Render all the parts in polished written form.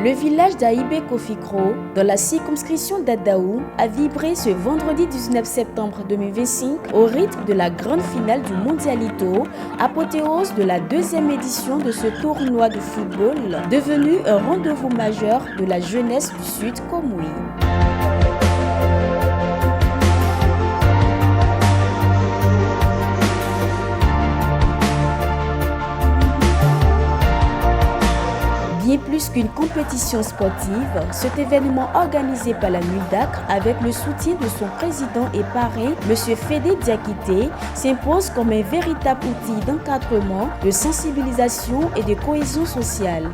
Le village d'Aïbé Kofikro, dans la circonscription d'Adaou, a vibré ce vendredi 19 septembre 2025 au rythme de la grande finale du Mondialito, apothéose de la deuxième édition de ce tournoi de football, devenu un rendez-vous majeur de la jeunesse du Sud Komoui. Bien plus qu'une compétition sportive, cet événement organisé par la NUDAC avec le soutien de son président et parrain, M. Fédé Diakité, s'impose comme un véritable outil d'encadrement, de sensibilisation et de cohésion sociale.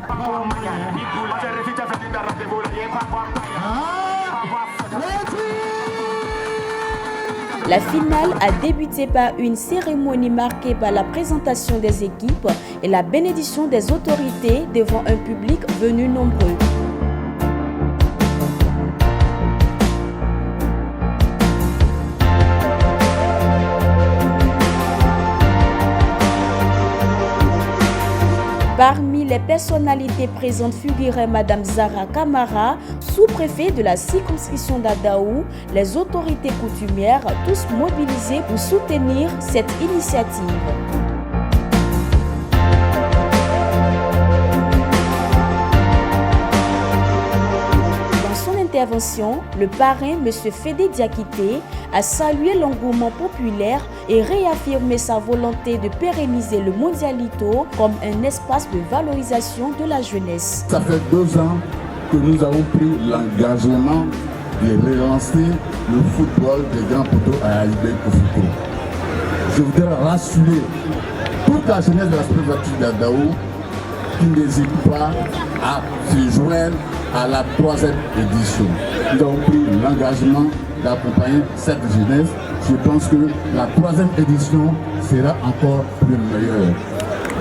La finale a débuté par une cérémonie marquée par la présentation des équipes et la bénédiction des autorités devant un public venu nombreux. Parmi les personnalités présentes figurait Madame Zara Kamara, sous-préfet de la circonscription d'Adaou, les autorités coutumières, tous mobilisés pour soutenir cette initiative. Intervention, le parrain M. Fédé Diakité a salué l'engouement populaire et réaffirmé sa volonté de pérenniser le Mondialito comme un espace de valorisation de la jeunesse. Ça fait 2 ans que nous avons pris l'engagement de relancer le football des grands poteaux à Aïbé Kofikro. Je voudrais rassurer toute la jeunesse de la préfecture d'Adaou qui n'hésite pas à se joindre à la 3e édition. Nous avons pris l'engagement d'accompagner cette jeunesse. Je pense que la 3e édition sera encore plus meilleure.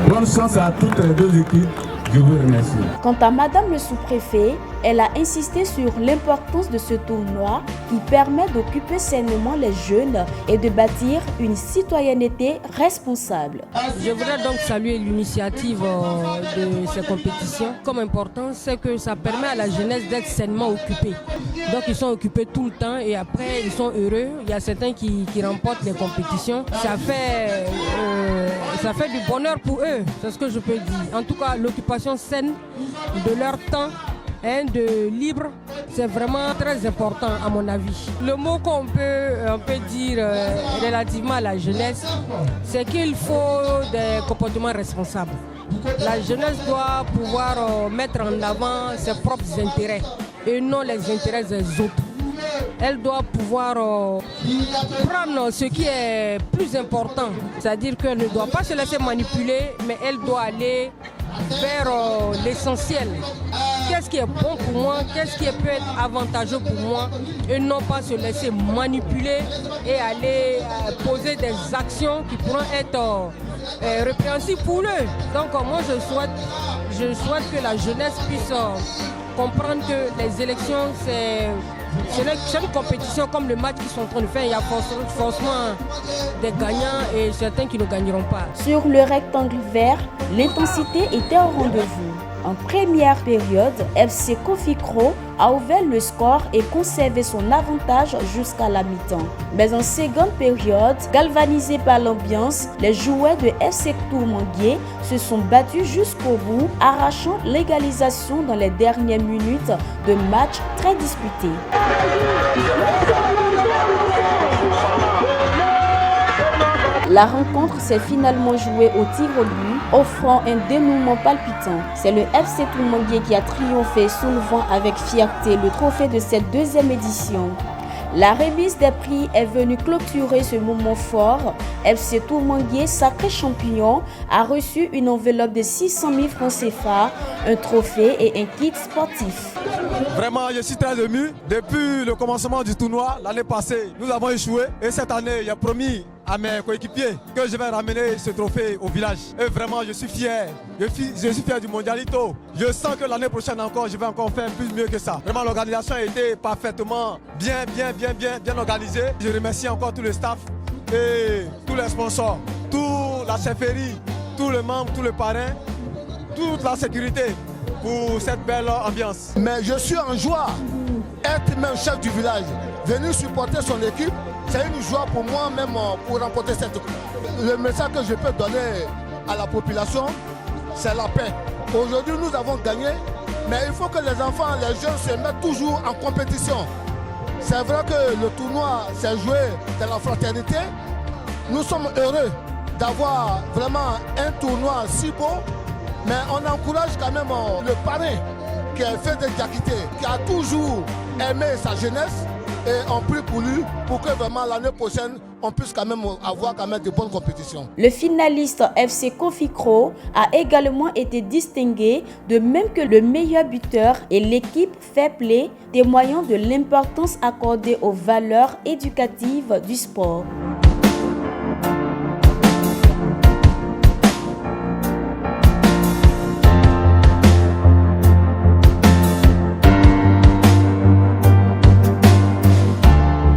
Bonne chance à toutes les 2 équipes. Je vous remercie. Quant à Madame le sous-préfet, elle a insisté sur l'importance de ce tournoi qui permet d'occuper sainement les jeunes et de bâtir une citoyenneté responsable. Je voudrais donc saluer l'initiative de ces compétitions. Comme important, c'est que ça permet à la jeunesse d'être sainement occupée. Donc ils sont occupés tout le temps et après ils sont heureux. Il y a certains qui remportent les compétitions. Ça fait du bonheur pour eux, c'est ce que je peux dire. En tout cas, l'occupation saine de leur temps de libre, c'est vraiment très important à mon avis. Le mot qu'on peut dire relativement à la jeunesse, c'est qu'il faut des comportements responsables. La jeunesse doit pouvoir mettre en avant ses propres intérêts et non les intérêts des autres. Elle doit pouvoir prendre ce qui est plus important, c'est-à-dire qu'elle ne doit pas se laisser manipuler, mais elle doit aller vers l'essentiel. Qu'est-ce qui est bon pour moi, qu'est-ce qui peut être avantageux pour moi, et non pas se laisser manipuler et aller poser des actions qui pourront être répréhensibles pour eux. Donc moi je souhaite que la jeunesse puisse comprendre que les élections c'est une compétition comme le match qu'ils sont en train de faire. Il y a forcément des gagnants et certains qui ne gagneront pas. Sur le rectangle vert, l'intensité était au rendez-vous. En première période, FC Kofikro a ouvert le score et conservé son avantage jusqu'à la mi-temps. Mais en seconde période, galvanisés par l'ambiance, les joueurs de FC Tourmangué se sont battus jusqu'au bout, arrachant l'égalisation dans les dernières minutes de match très disputé. La rencontre s'est finalement jouée au tir au but, offrant un dénouement palpitant. C'est le FC Tourmangué qui a triomphé, soulevant avec fierté le trophée de cette 2e édition. La remise des prix est venue clôturer ce moment fort. FC Tourmangué, sacré champion, a reçu une enveloppe de 600 000 francs CFA, un trophée et un kit sportif. Vraiment, je suis très ému. Depuis le commencement du tournoi, l'année passée, nous avons échoué. Et cette année, j'ai promis à mes coéquipiers que je vais ramener ce trophée au village. Et vraiment, je suis fier. Je suis fier du Mondialito. Je sens que l'année prochaine encore, je vais encore faire plus mieux que ça. Vraiment, l'organisation a été parfaitement bien organisée. Je remercie encore tout le staff et tous les sponsors, toute la chefferie, tous les membres, tous les parrains, toute la sécurité. pour cette belle ambiance. Mais je suis en joie, être même chef du village, venir supporter son équipe, c'est une joie pour moi même pour remporter cette coupe. Le message que je peux donner à la population, c'est la paix. Aujourd'hui, nous avons gagné, mais il faut que les enfants, les jeunes se mettent toujours en compétition. C'est vrai que le tournoi s'est joué dans la fraternité. Nous sommes heureux d'avoir vraiment un tournoi si beau, mais on encourage quand même le parrain qui est fait de Diakité, qui a toujours aimé sa jeunesse, et on prie pour lui pour que vraiment l'année prochaine on puisse quand même avoir quand même de bonnes compétitions. Le finaliste FC Kofikro a également été distingué, de même que le meilleur buteur et l'équipe Fair Play, témoignant de l'importance accordée aux valeurs éducatives du sport.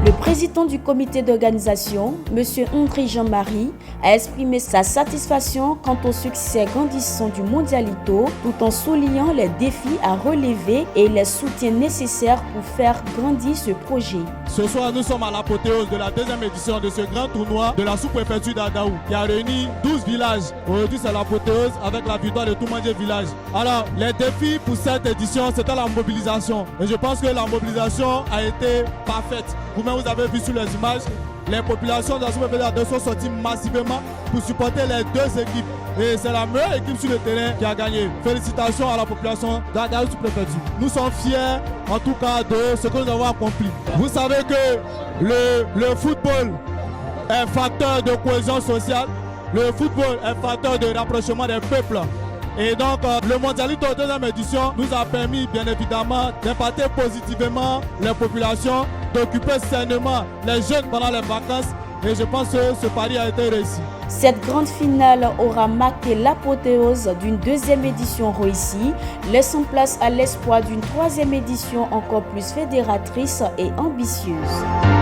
Le président du comité d'organisation, M. André Jean-Marie, a exprimé sa satisfaction quant au succès grandissant du Mondialito, tout en soulignant les défis à relever et les soutiens nécessaires pour faire grandir ce projet. Ce soir, nous sommes à l'apothéose de la deuxième édition de ce grand tournoi de la sous-préfecture d'Adaou, qui a réuni 12 villages. Aujourd'hui, c'est l'apothéose avec la victoire de Toumandje village. Alors, les défis pour cette édition, c'était la mobilisation. Et je pense que la mobilisation a été parfaite. Vous-même, vous avez vu sur les images, les populations de la sous-préfecture d'Adaou sont sorties massivement pour supporter les deux équipes. Et c'est la meilleure équipe sur le terrain qui a gagné. Félicitations à la population d'Adaou sous-préfecture. Nous sommes fiers, en tout cas, de ce que nous avons accompli. Vous savez que le football est facteur de cohésion sociale. Le football est facteur de rapprochement des peuples. Et donc, le Mondialito deuxième édition nous a permis, bien évidemment, d'impacter positivement les populations, d'occuper sainement les jeunes pendant les vacances. Et je pense que ce pari a été réussi. Cette grande finale aura marqué l'apothéose d'une deuxième édition réussie, laissant place à l'espoir d'une troisième édition encore plus fédératrice et ambitieuse.